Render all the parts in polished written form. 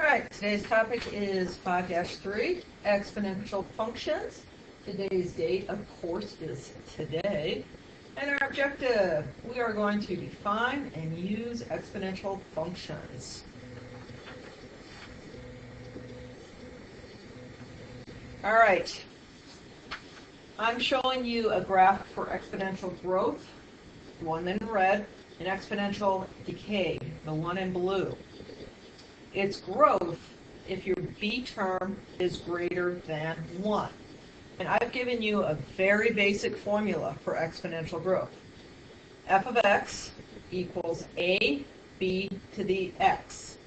right, today's topic is 5-3, exponential functions. Today's date, of course, is today. And our objective, we are going to define and use exponential functions. All right, I'm showing you a graph for exponential growth, the one in red, and exponential decay, the one in blue. It's growth if your b term is greater than 1. And I've given you a very basic formula for exponential growth. F of x equals a b to the x.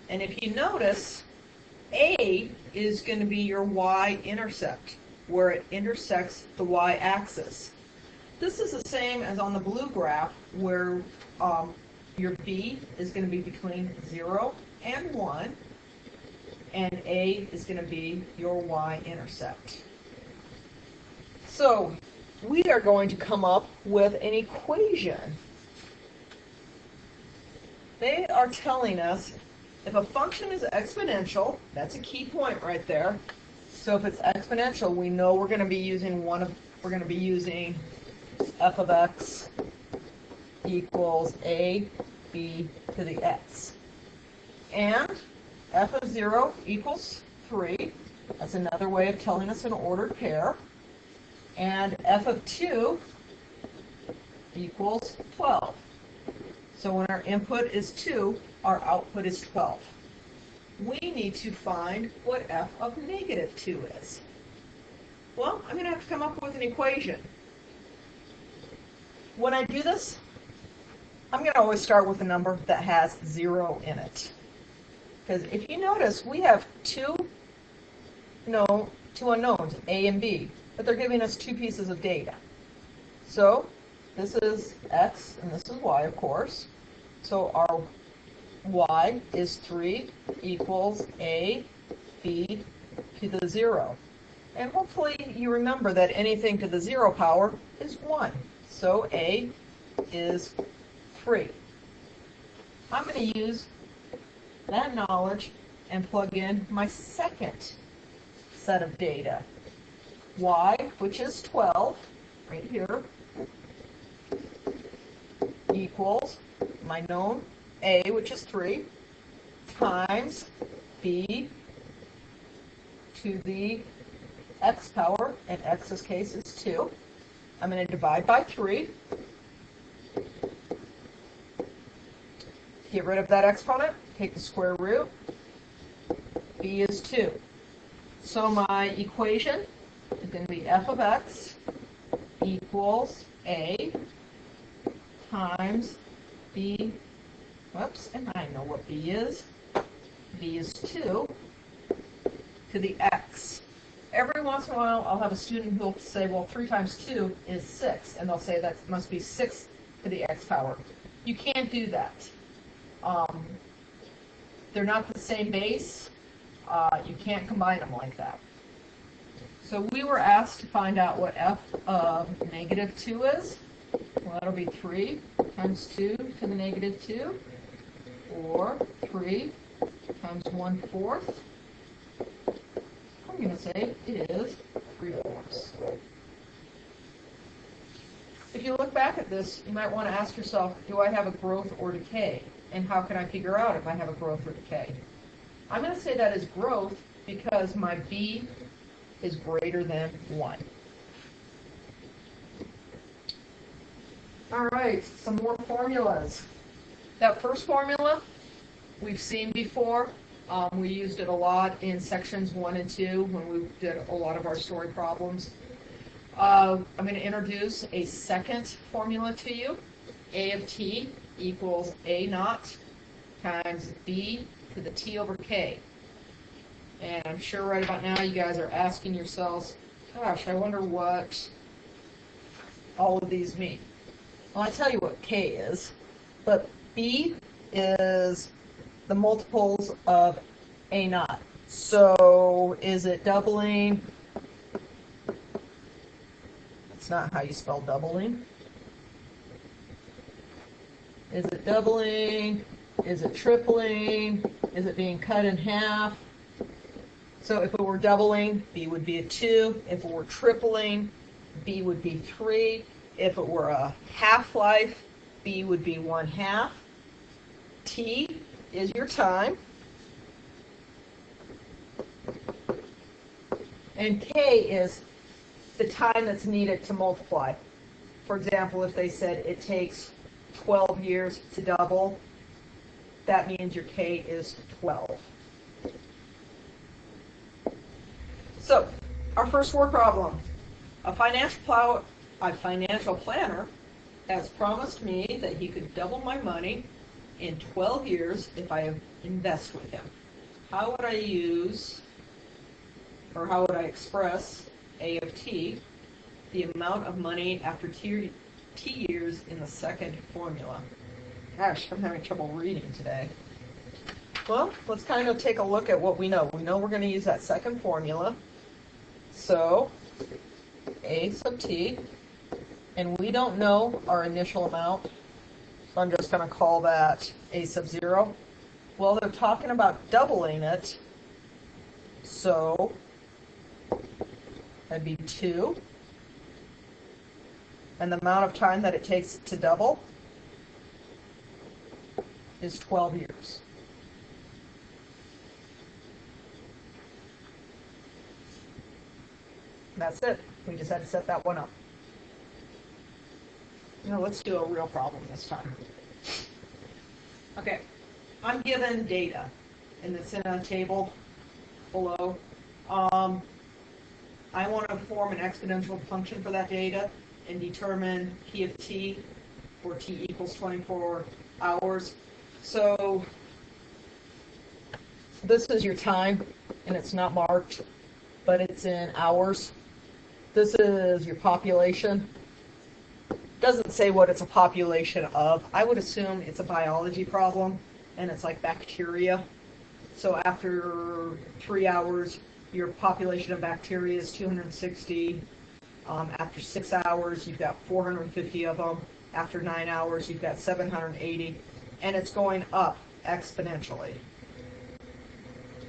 And if you notice, a is going to be your y-intercept, where it intersects the y-axis. This is the same as on the blue graph, where your b is going to be between 0 and 1, and a is going to be your y-intercept. So we are going to come up with an equation. They are telling us if a function is exponential, that's a key point right there. So if it's exponential, we know we're going to be using f of x equals a b to the x. And f of 0 equals 3. That's another way of telling us an ordered pair. And f of 2 equals 12. So when our input is 2, our output is 12. We need to find what f of negative 2 is. Well, I'm going to have to come up with an equation. When I do this, I'm going to always start with a number that has 0 in it. Because if you notice, we have two unknowns, a and b, but they're giving us two pieces of data. So this is x and this is y, of course. So our y is 3 equals a b to the 0. And hopefully you remember that anything to the 0 power is 1. So a is 3. I'm going to use that knowledge and plug in my second set of data. Y, which is 12, right here, equals my known a, which is 3, times b to the x power, and x's case is 2. I'm going to divide by 3. Get rid of that exponent, take the square root. B is 2. So my equation is going to be f of x equals a times b, and I know what b is. B is 2 to the x. Every once in a while, I'll have a student who will say, well, 3 times 2 is 6, and they'll say that must be 6 to the x power. You can't do that. They're not the same base. You can't combine them like that. So we were asked to find out what f of negative 2 is. Well, that'll be 3 times 2 to the negative 2, or 3 times 1/4. I'm going to say it is 3/4. If you look back at this, you might want to ask yourself, do I have a growth or decay? And how can I figure out if I have a growth or decay? I'm going to say that is growth because my b is greater than 1. All right, some more formulas. That first formula we've seen before. We used it a lot in sections 1 and 2 when we did a lot of our story problems. I'm going to introduce a second formula to you. A of t equals a naught times b to the t over k. And I'm sure right about now you guys are asking yourselves, gosh, I wonder what all of these mean. Well, I tell you what k is, but b is the multiples of a naught. So is it doubling? That's not how you spell doubling. Is it doubling? Is it tripling? Is it being cut in half? So if it were doubling, B would be a 2. If it were tripling, B would be 3. If it were a half-life, B would be 1/2. T is your time. And K is the time that's needed to multiply. For example, if they said it takes 12 years to double, that means your K is 12. So, our first word problem. A financial planner has promised me that he could double my money in 12 years if I invest with him. How would I use, or how would I express A of T, the amount of money after T years in the second formula? Gosh, I'm having trouble reading today. Well, let's kind of take a look at what we know. We know we're going to use that second formula. So, A sub T, and we don't know our initial amount, so I'm just going to call that A sub 0. Well, they're talking about doubling it, so that'd be 2. And the amount of time that it takes to double is 12 years. That's it. We just had to set that one up. Now let's do a real problem this time. Okay, I'm given data, and it's in a table below. I want to form an exponential function for that data and determine P of T for T equals 24 hours. So this is your time, and it's not marked, but it's in hours. This is your population. Doesn't say what it's a population of. I would assume it's a biology problem, and it's like bacteria. So after 3 hours, your population of bacteria is 260. After 6 hours, you've got 450 of them. After 9 hours, you've got 780. And it's going up exponentially.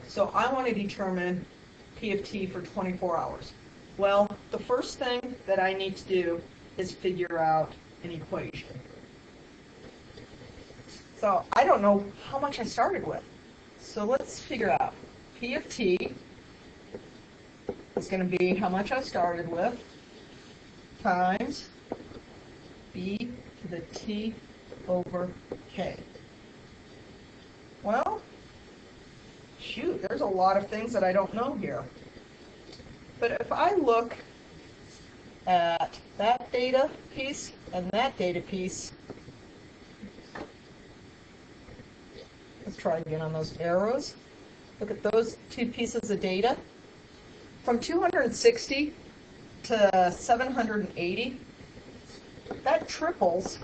So I want to determine P of T for 24 hours. Well, the first thing that I need to do is figure out an equation. So I don't know how much I started with. So let's figure out P of T is going to be how much I started with times B to the T over K. Well, shoot, there's a lot of things that I don't know here. But if I look at that data piece and that data piece, let's try again on those arrows. Look at those two pieces of data. From 260 to 780, that triples,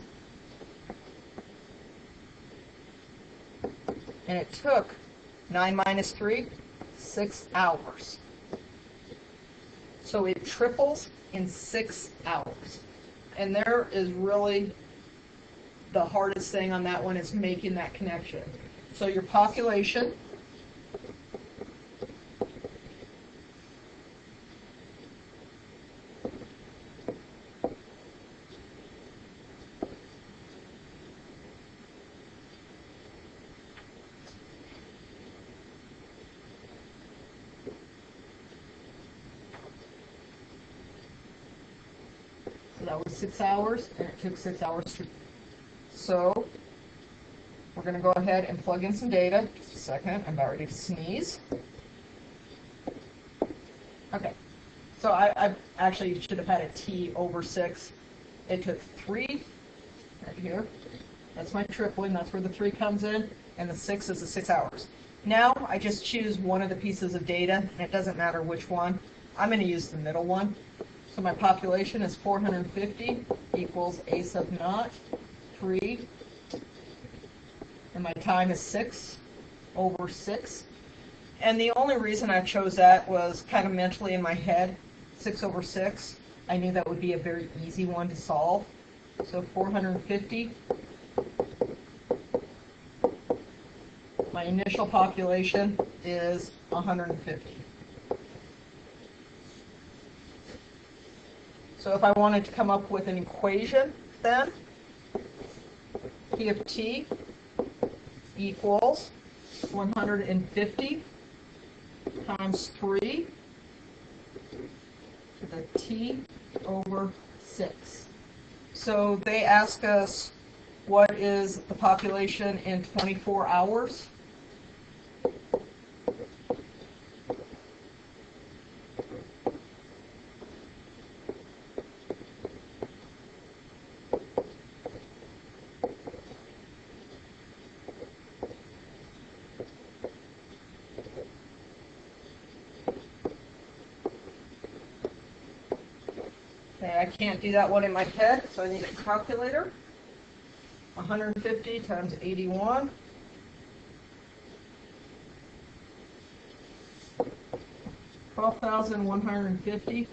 and it took 9 minus 3, 6 hours. So it triples in 6 hours. And there is really the hardest thing on that one is making that connection. So your population that was 6 hours, and it took 6 hours to. So we're going to go ahead and plug in some data. Just a second, I'm about ready to sneeze. Okay, so I actually should have had a T over 6. It took 3 right here. That's my tripling. That's where the 3 comes in, and the 6 is the 6 hours. Now I just choose one of the pieces of data, and it doesn't matter which one. I'm going to use the middle one. So my population is 450 equals A sub naught, 3, and my time is 6 over 6. And the only reason I chose that was kind of mentally in my head, 6 over 6. I knew that would be a very easy one to solve. So 450 My initial population is 150. So if I wanted to come up with an equation, then P of t equals 150 times 3 to the t over 6. So they ask us what is the population in 24 hours. Okay, I can't do that one in my head, so I need a calculator. 150 times 81. 12,150.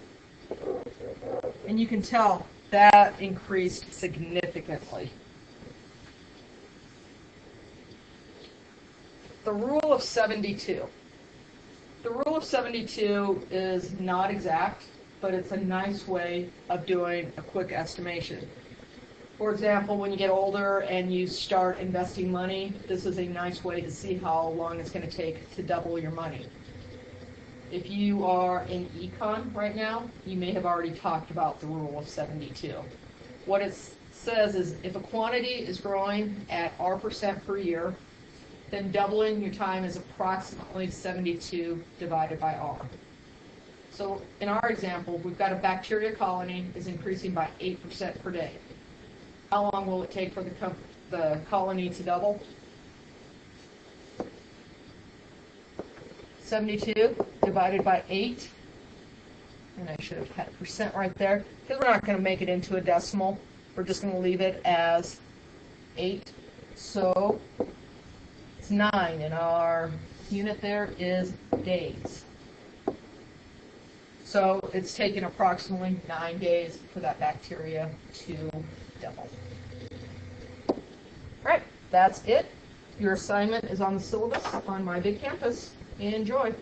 And you can tell that increased significantly. The rule of 72. The rule of 72 is not exact, but it's a nice way of doing a quick estimation. For example, when you get older and you start investing money, this is a nice way to see how long it's going to take to double your money. If you are in econ right now, you may have already talked about the rule of 72. What it says is if a quantity is growing at R% per year, then doubling your time is approximately 72 divided by R. So in our example, we've got a bacteria colony is increasing by 8% per day. How long will it take for the colony to double? 72 divided by 8. And I should have had a percent right there, because we're not going to make it into a decimal. We're just going to leave it as 8. So it's 9, and our unit there is days. So it's taken approximately 9 days for that bacteria to double. All right, that's it. Your assignment is on the syllabus on my big campus. Enjoy.